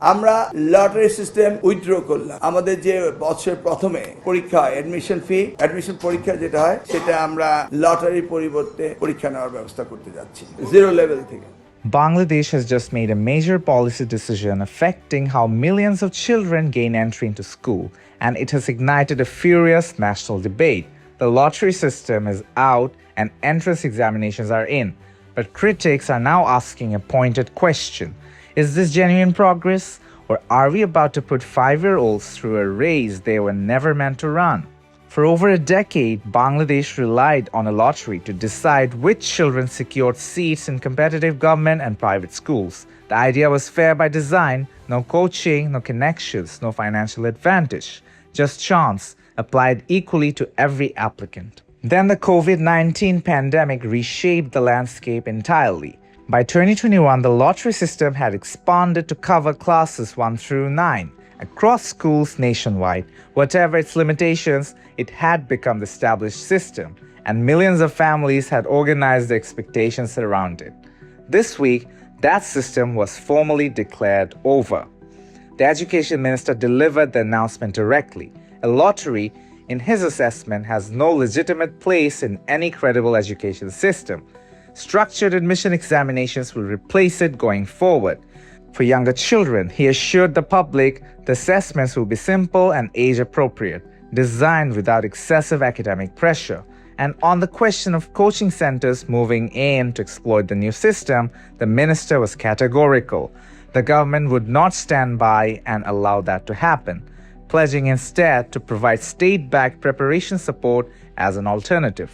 আমরা lottery system withdraw করলাম। আমাদের যে বছরের প্রথমে পরীক্ষা অ্যাডমিশন পরীক্ষা যেটা হয় সেটা আমরা লটারির পরিবর্তে পরীক্ষা নেওয়ার ব্যবস্থা করতে যাচ্ছি জিরো লেভেল থেকে। Bangladesh has just made a major policy decision affecting how millions of children gain entry into school, and it has ignited a furious national debate. The lottery system is out and entrance examinations are in, but critics are now asking a pointed question. Is this genuine progress, or are we about to put 5-year-olds through a race they were never meant to run? For over a decade, Bangladesh relied on a lottery to decide which children secured seats in competitive government and private schools. The idea was fair by design: no coaching, no connections, no financial advantage, just chance applied equally to every applicant. Then the COVID-19 pandemic reshaped the landscape entirely. By 2021, the lottery system had expanded to cover classes 1 through 9. Across schools nationwide, whatever its limitations, it had become the established system, and millions of families had organized their expectations around it. This week, that system was formally declared over. The education minister delivered the announcement directly. A lottery, in his assessment, has no legitimate place in any credible education system. Structured admission examinations will replace it going forward. For younger children, he assured the public the assessments will be simple and age-appropriate, designed without excessive academic pressure. And on the question of coaching centers moving in to exploit the new system, the minister was categorical. The government would not stand by and allow that to happen, pledging instead to provide state-backed preparation support as an alternative.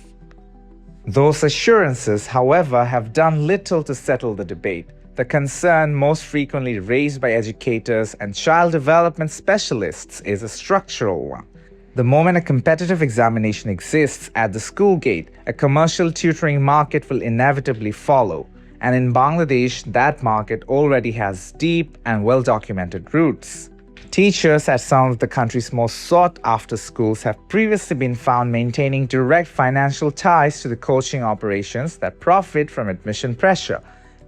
Those assurances, however, have done little to settle the debate. The concern most frequently raised by educators and child development specialists is a structural one. The moment a competitive examination exists at the school gate, a commercial tutoring market will inevitably follow. And in Bangladesh, that market already has deep and well-documented roots. Teachers at some of the country's most sought-after schools have previously been found maintaining direct financial ties to the coaching operations that profit from admission pressure.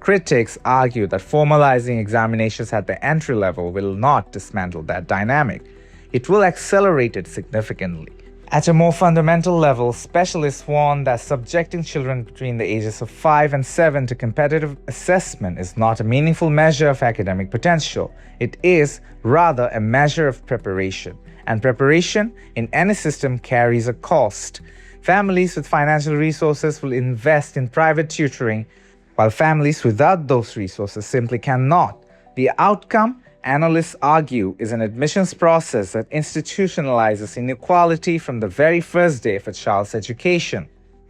Critics argue that formalizing examinations at the entry level will not dismantle that dynamic. It will accelerate it significantly. At a more fundamental level, specialists warn that subjecting children between the ages of 5 and 7 to competitive assessment is not a meaningful measure of academic potential. It is, rather, a measure of preparation. And preparation in any system carries a cost. Families with financial resources will invest in private tutoring, while families without those resources simply cannot. The outcome, analysts argue, is an admissions process that institutionalizes inequality from the very first day of a child's education.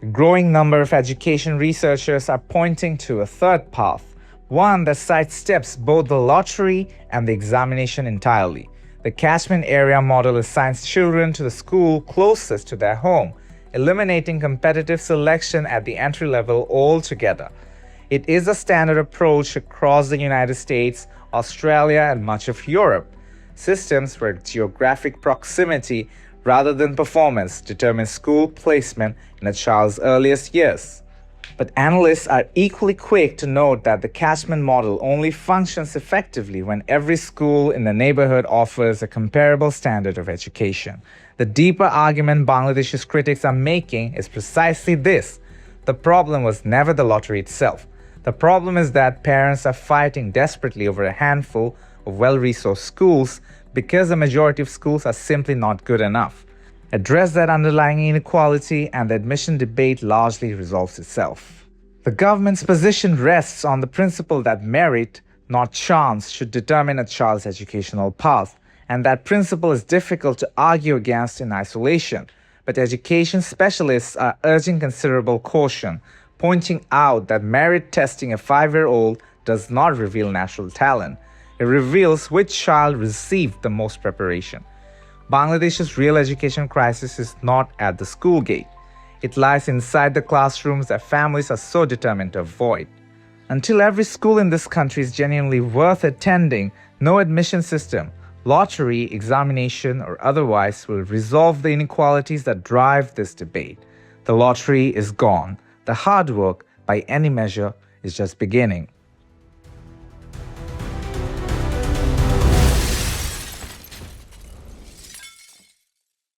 A growing number of education researchers are pointing to a third path, one that sidesteps both the lottery and the examination entirely. The catchment area model assigns children to the school closest to their home, eliminating competitive selection at the entry level altogether. It is a standard approach across the United States, Australia, and much of Europe. Systems where geographic proximity rather than performance determine school placement in a child's earliest years. But analysts are equally quick to note that the catchment model only functions effectively when every school in the neighborhood offers a comparable standard of education. The deeper argument Bangladesh's critics are making is precisely this: the problem was never the lottery itself. The problem is that parents are fighting desperately over a handful of well-resourced schools because the majority of schools are simply not good enough. Address that underlying inequality and the admission debate largely resolves itself. The government's position rests on the principle that merit, not chance, should determine a child's educational path, and that principle is difficult to argue against in isolation. But education specialists are urging considerable caution, pointing out that merit testing a 5-year-old does not reveal natural talent. It reveals which child received the most preparation. Bangladesh's real education crisis is not at the school gate. It lies inside the classrooms that families are so determined to avoid. Until every school in this country is genuinely worth attending, no admission system, lottery, examination, or otherwise, will resolve the inequalities that drive this debate. The lottery is gone. The hard work, by any measure, is just beginning.